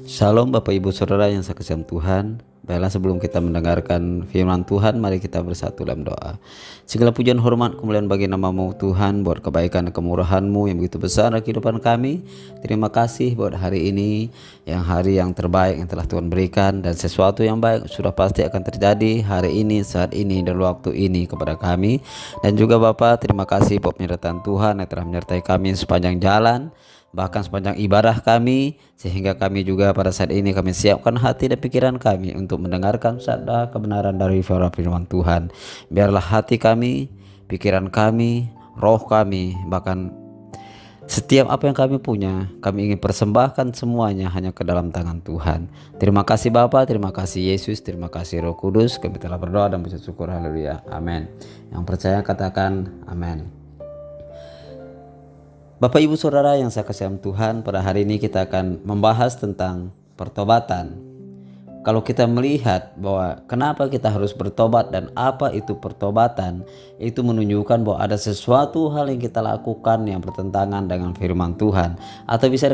Shalom Bapak Ibu Saudara yang saya kasihi Tuhan. Baiklah, sebelum kita mendengarkan firman Tuhan, mari kita bersatu dalam doa. Segala pujian hormat kemuliaan bagi nama-Mu Tuhan, buat kebaikan dan kemurahan-Mu yang begitu besar dalam kehidupan kami. Terima kasih buat hari ini, yang hari yang terbaik yang telah Tuhan berikan, dan sesuatu yang baik sudah pasti akan terjadi hari ini, saat ini, dan waktu ini kepada kami. Dan juga Bapak, terima kasih buat penyertaan Tuhan yang telah menyertai kami sepanjang jalan, bahkan sepanjang ibadah kami, sehingga kami juga pada saat ini kami siapkan hati dan pikiran kami untuk mendengarkan sabda kebenaran dari firman Tuhan. Biarlah hati kami, pikiran kami, roh kami, bahkan setiap apa yang kami punya, kami ingin persembahkan semuanya hanya ke dalam tangan Tuhan. Terima kasih Bapa, terima kasih Yesus, terima kasih Roh Kudus. Kami telah berdoa dan bersyukur, haleluya, amin. Yang percaya katakan amin. Bapak Ibu Saudara yang saya kasihi Tuhan, pada hari ini kita akan membahas tentang pertobatan. Kalau kita melihat bahwa kenapa kita harus bertobat dan apa itu pertobatan, itu menunjukkan bahwa ada sesuatu hal yang kita lakukan yang bertentangan dengan firman Tuhan. Atau bisa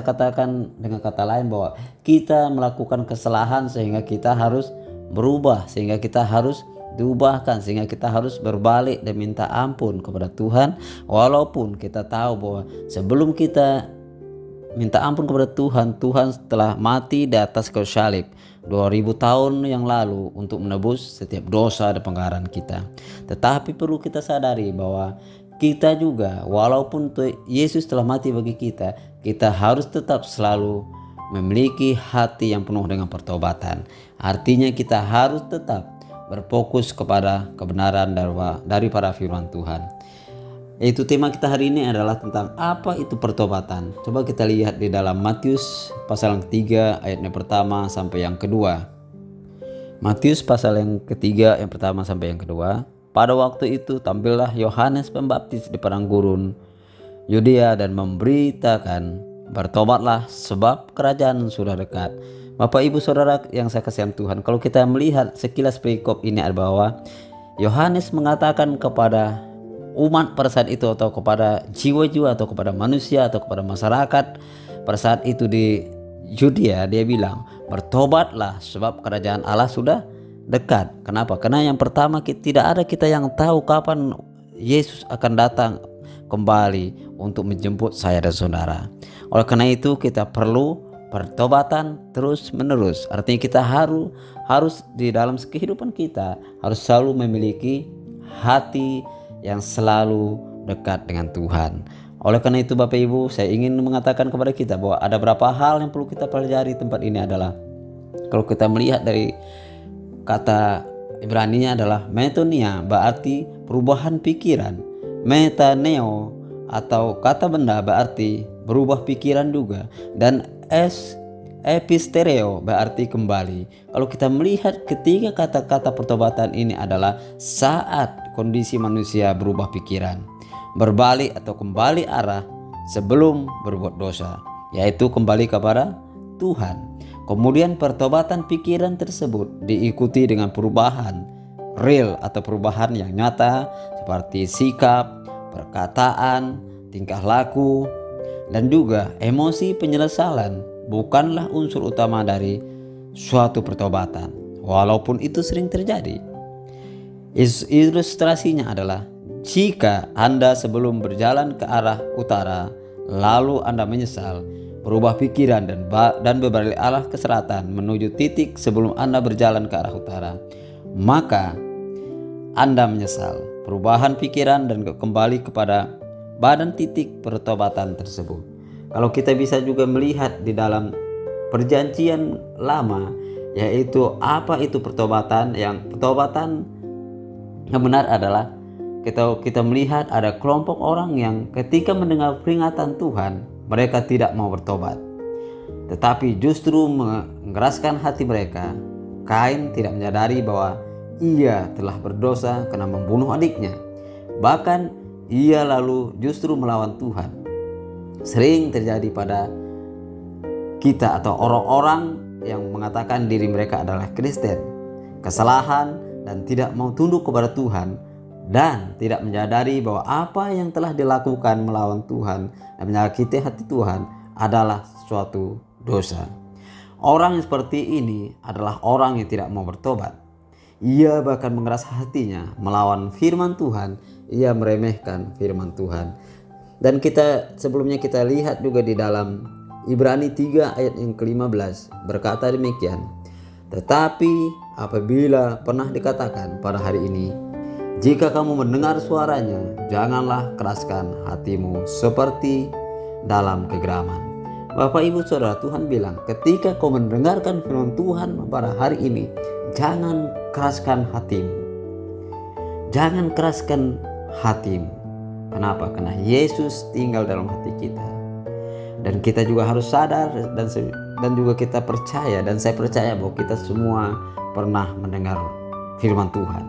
katakan dengan kata lain bahwa kita melakukan kesalahan sehingga kita harus berubah, sehingga kita harus diubahkan, sehingga kita harus berbalik dan minta ampun kepada Tuhan. Walaupun kita tahu bahwa sebelum kita minta ampun kepada Tuhan, Tuhan telah mati di atas kayu salib 2000 tahun yang lalu untuk menebus setiap dosa dan pelanggaran kita. Tetapi perlu kita sadari bahwa kita juga, walaupun Yesus telah mati bagi kita, kita harus tetap selalu memiliki hati yang penuh dengan pertobatan. Artinya kita harus tetap berfokus kepada kebenaran daripada firman Tuhan. Itu tema kita hari ini adalah tentang apa itu pertobatan. Coba kita lihat di dalam Matius pasal yang ketiga ayat yang pertama sampai yang kedua. Matius pasal yang ketiga yang pertama sampai yang kedua. Pada waktu itu tampillah Yohanes Pembaptis di padang gurun Yudea dan memberitakan, bertobatlah sebab kerajaan sudah dekat. Bapak Ibu Saudara yang saya kasihi Tuhan, kalau kita melihat sekilas perikop ini adalah bahwa Yohanes mengatakan kepada umat pada saat itu, atau kepada jiwa-jiwa, atau kepada manusia, atau kepada masyarakat pada saat itu di Yudea, dia bilang, bertobatlah sebab kerajaan Allah sudah dekat. Kenapa? Karena yang pertama, tidak ada kita yang tahu kapan Yesus akan datang kembali untuk menjemput saya dan saudara. Oleh karena itu kita perlu pertobatan terus menerus. Artinya kita harus di dalam kehidupan kita harus selalu memiliki hati yang selalu dekat dengan Tuhan. Oleh karena itu Bapak Ibu, saya ingin mengatakan kepada kita bahwa ada beberapa hal yang perlu kita pelajari tempat ini adalah, kalau kita melihat dari kata Ibraninya adalah metonia, berarti perubahan pikiran. Metaneo atau kata benda berarti berubah pikiran juga, dan epistereo berarti kembali. Kalau kita melihat ketiga kata-kata pertobatan ini adalah saat kondisi manusia berubah pikiran, berbalik atau kembali arah sebelum berbuat dosa, yaitu kembali kepada Tuhan. Kemudian pertobatan pikiran tersebut diikuti dengan perubahan real atau perubahan yang nyata seperti sikap, perkataan, tingkah laku, dan juga emosi. Penyesalan bukanlah unsur utama dari suatu pertobatan, walaupun itu sering terjadi. Ilustrasinya adalah, jika Anda sebelum berjalan ke arah utara, lalu Anda menyesal, berubah pikiran dan berbalik arah ke selatan menuju titik sebelum Anda berjalan ke arah utara, maka Anda menyesal perubahan pikiran dan kembali kepada badan titik pertobatan tersebut. Kalau kita bisa juga melihat di dalam perjanjian lama, yaitu apa itu pertobatan. Pertobatan yang benar adalah kita melihat ada kelompok orang yang ketika mendengar peringatan Tuhan, mereka tidak mau bertobat, tetapi justru mengeraskan hati mereka. Kain tidak menyadari bahwa ia telah berdosa karena membunuh adiknya. Bahkan ia lalu justru melawan Tuhan. Sering terjadi pada kita atau orang-orang yang mengatakan diri mereka adalah Kristen. Kesalahan dan tidak mau tunduk kepada Tuhan, dan tidak menyadari bahwa apa yang telah dilakukan melawan Tuhan dan menyakiti hati Tuhan adalah suatu dosa. Orang yang seperti ini adalah orang yang tidak mau bertobat. Ia bahkan mengeras hatinya melawan firman Tuhan. Ia meremehkan firman Tuhan. Dan sebelumnya kita lihat juga di dalam Ibrani 3 ayat yang ke-15 berkata demikian. Tetapi apabila pernah dikatakan pada hari ini, jika kamu mendengar suaranya, janganlah keraskan hatimu seperti dalam kegeraman. Bapak Ibu Saudara, Tuhan bilang ketika kau mendengarkan firman Tuhan pada hari ini, jangan keraskan hatimu. Jangan keraskan hatimu. Kenapa? Karena Yesus tinggal dalam hati kita. Dan kita juga harus sadar dan juga kita percaya, dan saya percaya bahwa kita semua pernah mendengar firman Tuhan.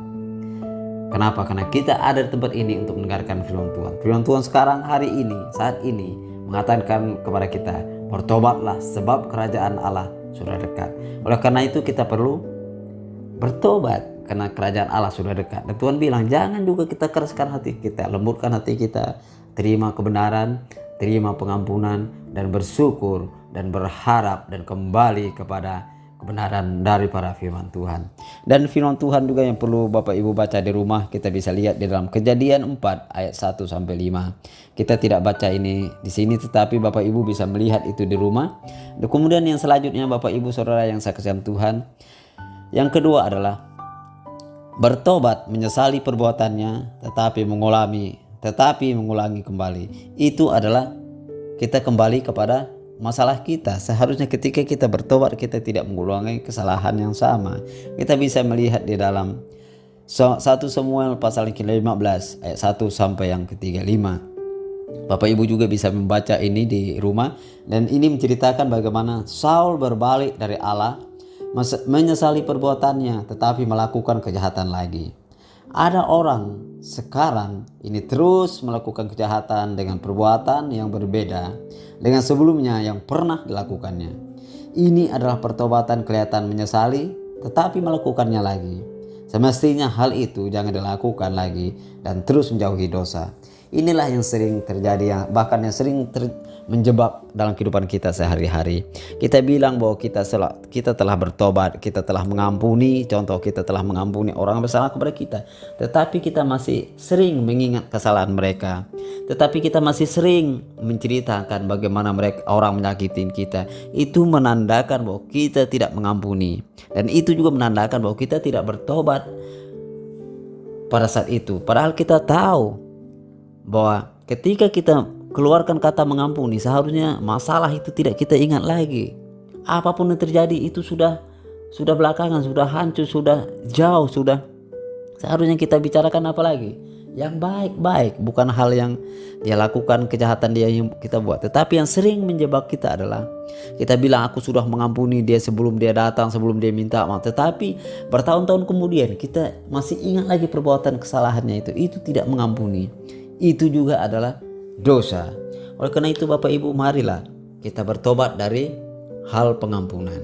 Kenapa? Karena kita ada di tempat ini untuk mendengarkan firman Tuhan. Firman Tuhan sekarang hari ini, saat ini mengatakan kepada kita, bertobatlah sebab kerajaan Allah sudah dekat. Oleh karena itu kita perlu bertobat karena kerajaan Allah sudah dekat. Dan Tuhan bilang jangan juga kita keraskan hati kita, lembutkan hati kita, terima kebenaran, terima pengampunan, dan bersyukur dan berharap dan kembali kepada kebenaran daripada firman Tuhan. Dan firman Tuhan juga yang perlu Bapak Ibu baca di rumah, kita bisa lihat di dalam Kejadian 4 ayat 1 sampai 5. Kita tidak baca ini di sini, tetapi Bapak Ibu bisa melihat itu di rumah. Dan kemudian yang selanjutnya Bapak Ibu Saudara yang saya kasihan Tuhan, yang kedua adalah bertobat, menyesali perbuatannya, tetapi mengulangi kembali. Itu adalah kita kembali kepada masalah kita. Seharusnya ketika kita bertobat, kita tidak mengulangi kesalahan yang sama. Kita bisa melihat di dalam 1 Samuel pasal yang ke-15 ayat 1 sampai yang ke-35. Bapak Ibu juga bisa membaca ini di rumah. Dan ini menceritakan bagaimana Saul berbalik dari Allah, menyesali perbuatannya, tetapi melakukan kejahatan lagi. Ada orang sekarang ini terus melakukan kejahatan dengan perbuatan yang berbeda dengan sebelumnya yang pernah dilakukannya. Ini adalah pertobatan kelihatan menyesali tetapi melakukannya lagi. Semestinya hal itu jangan dilakukan lagi dan terus menjauhi dosa. Inilah yang sering terjadi, bahkan yang sering menjebak dalam kehidupan kita sehari-hari. Kita bilang bahwa kita telah bertobat, kita telah mengampuni, contoh kita telah mengampuni orang yang bersalah kepada kita, tetapi kita masih sering mengingat kesalahan mereka. Tetapi kita masih sering menceritakan bagaimana orang menyakitin kita. Itu menandakan bahwa kita tidak mengampuni, dan itu juga menandakan bahwa kita tidak bertobat pada saat itu. Padahal kita tahu bahwa ketika kita keluarkan kata mengampuni, seharusnya masalah itu tidak kita ingat lagi. Apapun yang terjadi itu sudah belakangan, sudah hancur, sudah jauh, sudah seharusnya kita bicarakan apa lagi? Yang baik-baik, bukan hal yang dia lakukan, kejahatan dia yang kita buat. Tetapi yang sering menjebak kita adalah kita bilang aku sudah mengampuni dia sebelum dia datang, sebelum dia minta maaf. Tetapi bertahun-tahun kemudian kita masih ingat lagi perbuatan kesalahannya itu tidak mengampuni. Itu juga adalah dosa. Oleh karena itu Bapak Ibu, marilah kita bertobat dari hal pengampunan.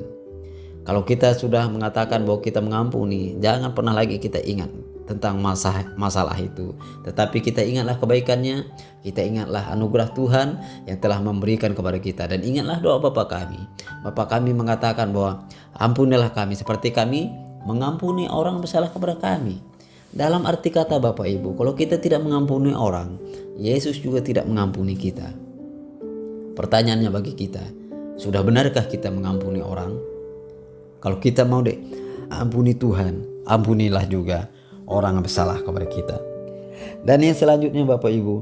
Kalau kita sudah mengatakan bahwa kita mengampuni, jangan pernah lagi kita ingat tentang masalah itu. Tetapi kita ingatlah kebaikannya, kita ingatlah anugerah Tuhan yang telah memberikan kepada kita. Dan ingatlah doa Bapa kami. Bapa kami mengatakan bahwa ampunilah kami seperti kami mengampuni orang bersalah kepada kami. Dalam arti kata Bapak Ibu, kalau kita tidak mengampuni orang, Yesus juga tidak mengampuni kita. Pertanyaannya bagi kita, sudah benarkah kita mengampuni orang? Kalau kita mau ampuni Tuhan, ampunilah juga orang yang bersalah kepada kita. Dan yang selanjutnya Bapak Ibu,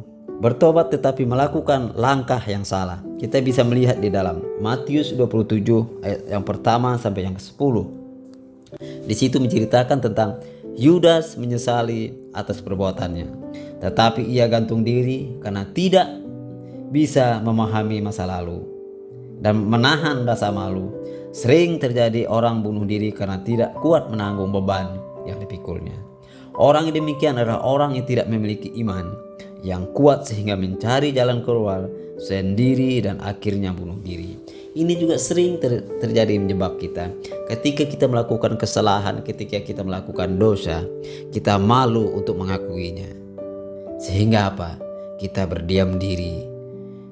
bertobat tetapi melakukan langkah yang salah. Kita bisa melihat di dalam Matius 27 ayat yang pertama sampai yang ke-10. Di situ menceritakan tentang Yudas menyesali atas perbuatannya, tetapi ia gantung diri karena tidak bisa memahami masa lalu dan menahan rasa malu. Sering terjadi orang bunuh diri karena tidak kuat menanggung beban yang dipikulnya. Orang yang demikian adalah orang yang tidak memiliki iman yang kuat sehingga mencari jalan keluar sendiri dan akhirnya bunuh diri. Ini juga sering terjadi menjebak kita. Ketika kita melakukan kesalahan, ketika kita melakukan dosa, kita malu untuk mengakuinya. Sehingga apa? Kita berdiam diri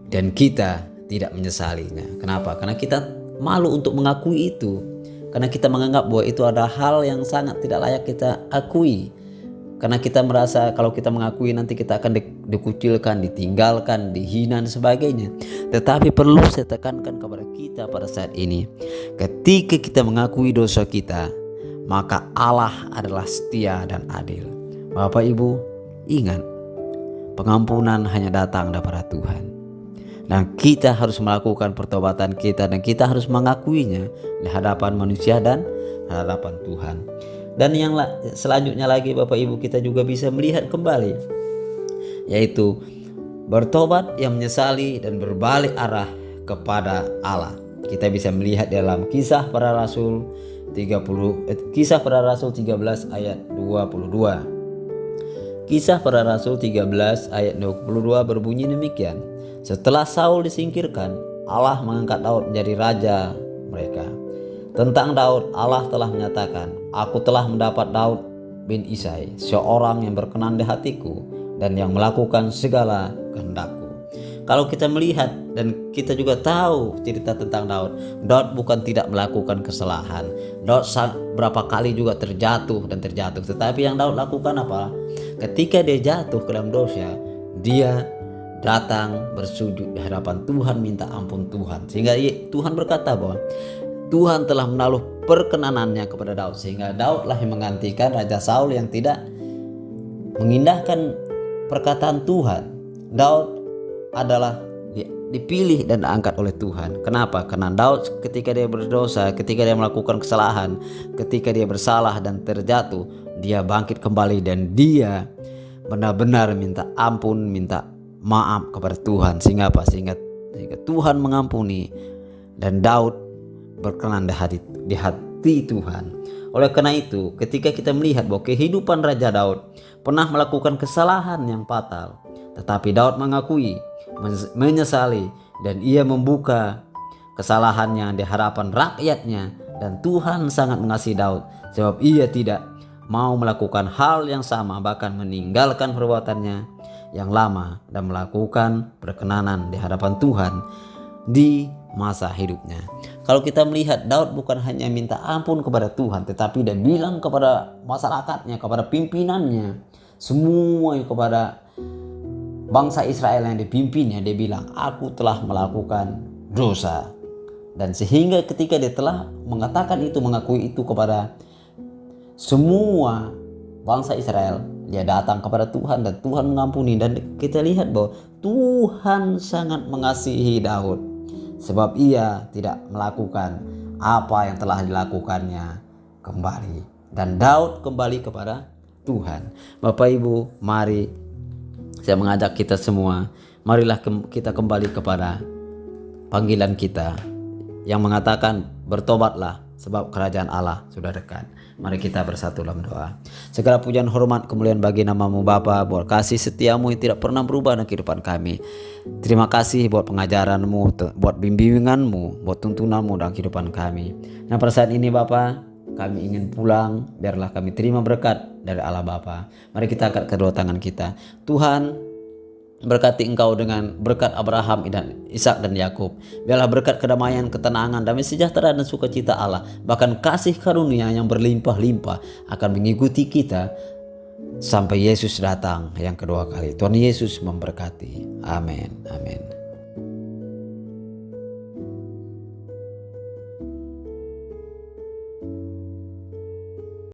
dan kita tidak menyesalinya. Kenapa? Karena kita malu untuk mengakui itu. Karena kita menganggap bahwa itu adalah hal yang sangat tidak layak kita akui. Karena kita merasa kalau kita mengakui nanti kita akan dikucilkan, ditinggalkan, dihina dan sebagainya. Tetapi perlu saya tekankan kepada kita pada saat ini, ketika kita mengakui dosa kita, maka Allah adalah setia dan adil. Bapak Ibu, ingat, pengampunan hanya datang daripada Tuhan. Dan kita harus melakukan pertobatan kita, dan kita harus mengakuinya di hadapan manusia dan hadapan Tuhan. Dan yang selanjutnya lagi Bapak Ibu, kita juga bisa melihat kembali, yaitu bertobat yang menyesali dan berbalik arah kepada Allah. Kita bisa melihat dalam Kisah Para Rasul 13 ayat 22. Kisah Para Rasul 13 ayat 22 berbunyi demikian. Setelah Saul disingkirkan, Allah mengangkat Daud menjadi raja mereka. Tentang Daud, Allah telah menyatakan, aku telah mendapat Daud bin Isai, seorang yang berkenan di hatiku dan yang melakukan segala kehendakku. Kalau kita melihat dan kita juga tahu cerita tentang Daud, Daud bukan tidak melakukan kesalahan. Daud berapa kali juga terjatuh, tetapi yang Daud lakukan apa? Ketika dia jatuh ke dalam dosa, dia datang bersujud di hadapan Tuhan, minta ampun Tuhan. Sehingga Tuhan berkata bahwa Tuhan telah menaruh perkenanannya kepada Daud, sehingga Daudlah yang menggantikan Raja Saul yang tidak mengindahkan perkataan Tuhan. Daud adalah dipilih dan diangkat oleh Tuhan. Kenapa? Karena Daud ketika dia berdosa, ketika dia melakukan kesalahan, ketika dia bersalah dan terjatuh, dia bangkit kembali dan dia benar-benar minta ampun, minta maaf kepada Tuhan. Sehingga apa? Sehingga Tuhan mengampuni dan Daud berkenan di hati Tuhan. Oleh karena itu, ketika kita melihat bahwa kehidupan Raja Daud pernah melakukan kesalahan yang fatal, tetapi Daud mengakui, menyesali, dan ia membuka kesalahannya di hadapan rakyatnya, dan Tuhan sangat mengasihi Daud sebab ia tidak mau melakukan hal yang sama, bahkan meninggalkan perbuatannya yang lama dan melakukan perkenanan di hadapan Tuhan di masa hidupnya. Kalau kita melihat, Daud bukan hanya minta ampun kepada Tuhan, tetapi dia bilang kepada masyarakatnya, kepada pimpinannya, semua kepada bangsa Israel yang dipimpinnya, dia bilang, aku telah melakukan dosa. Dan sehingga ketika dia telah mengatakan itu, mengakui itu kepada semua bangsa Israel, dia datang kepada Tuhan dan Tuhan mengampuni. Dan kita lihat bahwa Tuhan sangat mengasihi Daud sebab ia tidak melakukan apa yang telah dilakukannya kembali. Dan Daud kembali kepada Tuhan. Bapak Ibu, mari saya mengajak kita semua, marilah kita kembali kepada panggilan kita yang mengatakan bertobatlah sebab kerajaan Allah sudah dekat. Mari kita bersatu dalam doa. Segala pujian, hormat, kemuliaan bagi nama-Mu Bapa, buat kasih setiamu yang tidak pernah berubah dalam kehidupan kami. Terima kasih buat pengajaran-Mu, buat bimbingan-Mu, buat tuntunan-Mu dalam kehidupan kami. Nah, pada saat ini Bapa, kami ingin pulang, biarlah kami terima berkat dari Allah Bapa. Mari kita angkat kedua tangan kita. Tuhan, berkati Engkau dengan berkat Abraham dan Ishak dan Yakub. Biarlah berkat kedamaian, ketenangan, damai sejahtera dan sukacita Allah, bahkan kasih karunia yang berlimpah-limpah akan mengikuti kita sampai Yesus datang yang kedua kali. Tuhan Yesus memberkati. Amin. Amin.